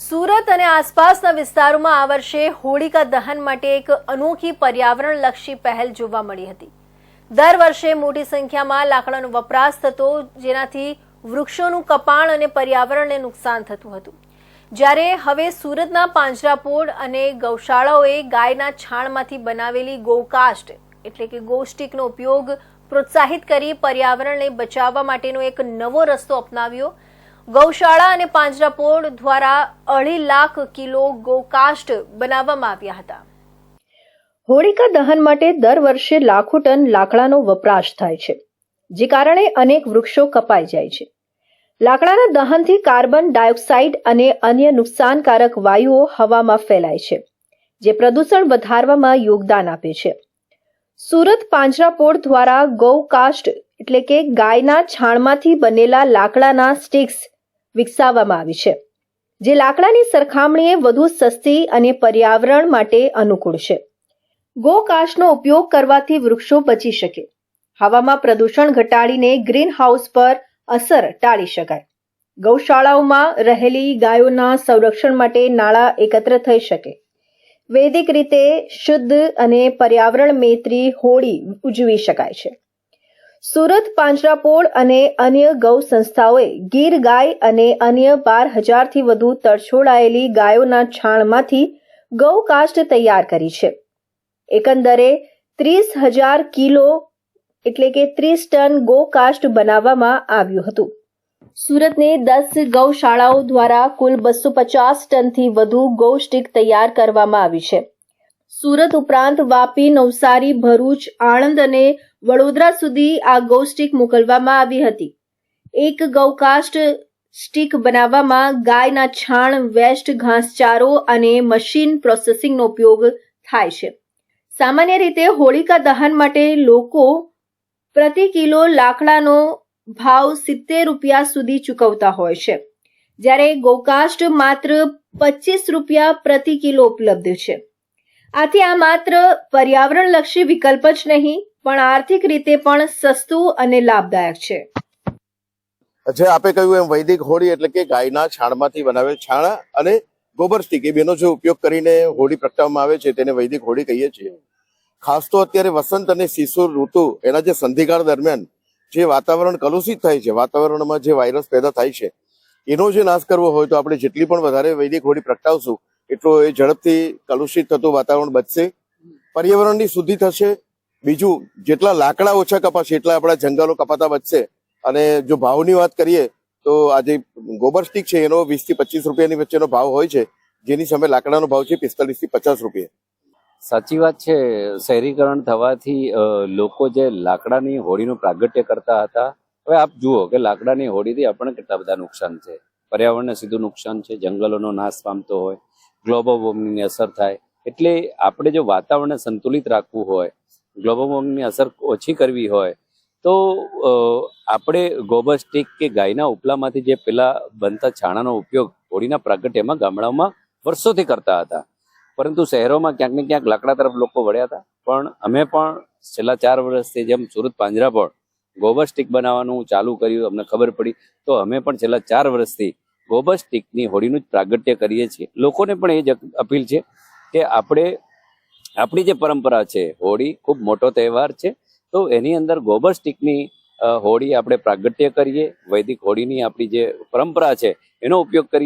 સુરત અને આસપાસના વિસ્તારોમાં આ વર્ષે હોળિકા દહન માટે એક અનોખી પર્યાવરણલક્ષી પહેલ જોવા મળી હતી। દર વર્ષે મોટી સંખ્યામાં લાકડાનો વપરાશ થતો, જેનાથી વૃક્ષોનું કપાણ અને પર્યાવરણને નુકસાન થતું હતું। જ્યારે હવે સુરતના પાંજરાપોળ અને ગૌશાળાઓએ ગાયના છાણમાંથી બનાવેલી ગૌકાષ્ટ એટલે કે ગૌસ્ટિકનો ઉપયોગ પ્રોત્સાહિત કરી પર્યાવરણને બચાવવા માટેનો એક નવો રસ્તો અપનાવ્યો। ગૌશાળા અને પાંજરાપોળ દ્વારા 2.5 લાખ કિલો ગૌકાષ્ટ બનાવવામાં આવ્યા હતા। હોળિકા દહન માટે દર વર્ષે લાખો ટન લાકડાનો વપરાશ થાય છે, જે કારણે અનેક વૃક્ષો કપાઈ જાય છે। લાકડાના દહનથી કાર્બન ડાયોક્સાઇડ અને અન્ય નુકસાનકારક વાયુઓ હવામાં ફેલાય છે, જે પ્રદૂષણ વધારવામાં યોગદાન આપે છે। સુરત પાંજરાપોળ દ્વારા ગૌકાષ્ટ એટલે કે ગાયના છાણમાંથી બનેલા લાકડાના સ્ટિક્સ વિકસાવવામાં આવી છે, જે લાકડાની સરખામણીએ વધુ સસ્તી અને પર્યાવરણ માટે અનુકૂળ છે। ગૌકાષ્ટનો ઉપયોગ કરવાથી વૃક્ષો બચી શકે, હવામાં પ્રદૂષણ ઘટાડીને ગ્રીન હાઉસ પર અસર ટાળી શકાય, ગૌશાળાઓમાં રહેલી ગાયોના સંરક્ષણ માટે નાણાં એકત્ર થઈ શકે, વૈદિક રીતે શુદ્ધ અને પર્યાવરણ મૈત્રી હોળી ઉજવી શકાય છે। સુરત પાંજરાપોળ અને અન્ય ગૌ સંસ્થાઓએ ગીર ગાય અને અન્ય 12,000થી વધુ તરછોડાયેલી ગાયોના છાણમાંથી ગૌકાષ્ટ તૈયાર કરી છે। એકંદરે 30,000 કિલો એટલે કે 30 ટન ગૌકાષ્ટ બનાવવામાં આવ્યું હતું। સુરતની 10 ગૌશાળાઓ દ્વારા કુલ 250 ટનથી વધુ ગૌસ્ટિક તૈયાર કરવામાં આવી છે। સુરત ઉપરાંત વાપી, નવસારી, ભરૂચ, આણંદ અને વડોદરા સુધી આ ગૌસ્ટિક મોકલવામાં આવી હતી। એક ગૌકાષ્ટ સ્ટિક બનાવવામાં ગાયના છાણ, વેસ્ટ, ઘાસચારો અને મશીન પ્રોસેસિંગનો ઉપયોગ થાય છે। સામાન્ય રીતે હોળિકા દહન માટે લોકો પ્રતિ કિલો લાકડાનો ભાવ 70 રૂપિયા સુધી ચૂકવતા હોય છે, જ્યારે ગૌકાષ્ટ માત્ર 25 રૂપિયા પ્રતિ કિલો ઉપલબ્ધ છે। આથી આ માત્ર પર્યાવરણલક્ષી વિકલ્પ જ નહીં, પણ આર્થિક રીતે પણ સસ્તું અને લાભદાયક છે। જે આપે કહ્યું એમ વૈદિક હોળી એટલે કે ગાયના છાણમાંથી બનાવેલ છાણ અને ગોબર સ્ટિક એ બેનો જે ઉપયોગ કરીને હોળી પ્રગટાવવામાં આવે છે તેને વૈદિક હોળી કહીએ છીએ। ખાસ તો અત્યારે વસંત અને શિશિર ઋતુ એના જે સંધિકાળ દરમિયાન જે વાતાવરણ કલુષિત થાય છે, વાતાવરણમાં જે વાયરસ પેદા થાય છે, એનો જે નાશ કરવો હોય તો આપણે જેટલી પણ વધારે વૈદિક હોળી પ્રગટાવશું એટલો એ ઝડપથી કલુષિત થતું વાતાવરણ બચશે, પર્યાવરણની શુદ્ધિ થશે। બીજું, જેટલા લાકડા ઓછા કપાશે એટલા આપણા જંગલો કપાતા બચશે। અને જો ભાવની વાત કરીએ તો આજે ગોબર સ્ટિક છે એનો 20 થી 25 રૂપિયાની વચ્ચેનો ભાવ હોય છે, જેની સામે લાકડાનો ભાવ છે 45 થી 50 રૂપિયા। સાચી વાત છે। શહેરીકરણ થવાથી લોકો જે લાકડાની હોળીનું પ્રાગટ્ય કરતા હતા, હવે આપ જુઓ કે લાકડાની હોળીથી આપણને કેટલા બધા નુકસાન છે। પર્યાવરણને સીધું નુકસાન છે, જંગલોનો નાશ પામતો હોય, ગ્લોબલ વોર્મિંગની અસર થાય। એટલે આપણે જો વાતાવરણને સંતુલિત રાખવું હોય, ગ્લોબલ વોર્મિંગની અસર ઓછી કરવી હોય તો આપણે ગોબર સ્ટિક કે ગાયના ઉપલામાંથી જે પેલા બનતા છાણાનો ઉપયોગ હોળીના પ્રાગટ્યમાં ગામડાઓમાં વર્ષોથી કરતા હતા, પરંતુ શહેરોમાં ક્યાંક ને ક્યાંક લાકડા તરફ લોકો વળ્યા હતા। પણ અમે પણ છેલ્લા 4 વર્ષથી જેમ સુરત પાંજરાપોળ ગોબર સ્ટિક બનાવવાનું ચાલુ કર્યું, અમને ખબર પડી તો અમે પણ છેલ્લા 4 વર્ષથી ગોબર સ્ટિકની હોળીનું જ પ્રાગટ્ય કરીએ છીએ। લોકોને પણ એ જ અપીલ છે કે આપણી જે પરંપરા છે, હોળી ખૂબ મોટો તહેવાર છે, તો એની અંદર ગોબર સ્ટિકની હોળી આપણે પ્રાગટ્ય કરીએ, વૈદિક હોળીની આપણી જે પરંપરા છે એનો ઉપયોગ કરીએ।